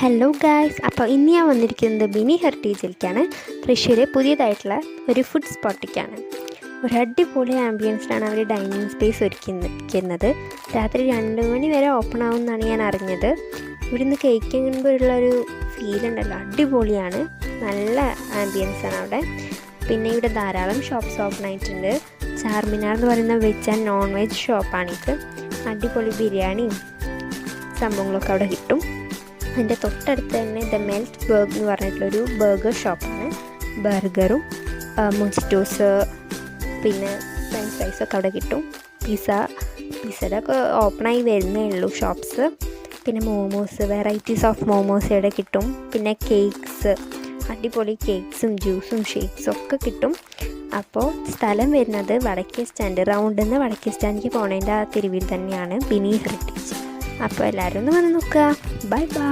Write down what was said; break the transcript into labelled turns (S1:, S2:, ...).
S1: Hello guys, അപ്പോൾ ഇന്ന് ഞാൻ വന്നിരിക്കുന്നത് ബിനി ഹെറിറ്റേജിലേക്കാണ്. തൃശ്ശൂരെ പുതിയതായിട്ടുള്ള ഒരു ഫുഡ് സ്പോട്ടിലേക്കാണ്. ഒരു അടിപൊളി ആംബിയൻസിലാണ് അവർ ഡൈനിങ് സ്പേസ് ഒരുക്കുന്നത്. രാത്രി 2 മണി വരെ ഓപ്പൺ ആവുമെന്നാണ് ഞാൻ അറിഞ്ഞത്. ഇവിടുന്ന് കഴിക്കുമ്പോഴുള്ള ഒരു ഫീൽ ഉണ്ടല്ലോ, അടിപൊളിയാണ്. നല്ല ആംബിയൻസാണ് അവിടെ. പിന്നെ ഇവിടെ ധാരാളം ഷോപ്സ് ഓപ്പൺ ആയിട്ടുണ്ട്. ചാർമിനാർ എന്ന് പറയുന്ന വെജ് ആൻഡ് നോൺ വെജ് ഷോപ്പാണിത്. അടിപൊളി ബിരിയാണിയും സംഭവങ്ങളൊക്കെ അവിടെ കിട്ടും. അതിൻ്റെ തൊട്ടടുത്ത് തന്നെ ദ മെൽറ്റ് ബർഗ് എന്ന് പറഞ്ഞിട്ടുള്ളൊരു ബർഗർ ഷോപ്പാണ്. ബർഗറും മൊജിറ്റോസ് പിന്നെ ഫ്രഞ്ച് ഫ്രൈസൊക്കെ അവിടെ കിട്ടും. പിസ്സയുടെ ഒക്കെ ഓപ്പണായി വരുന്നേ ഉള്ളൂ ഷോപ്സ്. പിന്നെ മോമോസ്, വെറൈറ്റീസ് ഓഫ് മോമോസ് ഇവിടെ കിട്ടും. പിന്നെ കേക്ക്സ്, അടിപൊളി കേക്ക്സും ജ്യൂസും ഷേക്സും ഒക്കെ കിട്ടും. അപ്പോൾ സ്ഥലം വരുന്നത് വടക്കേ സ്റ്റാൻഡ്, റൗണ്ടിൽ നിന്ന് വടക്കേ സ്റ്റാൻഡിലേക്ക് പോണതിൻ്റെ ആ തെരുവിൽ തന്നെയാണ് ബിനി ഹെറിറ്റേജ്. അപ്പോൾ എല്ലാവരും ഒന്ന് വന്ന് നോക്കുക. Bye bye.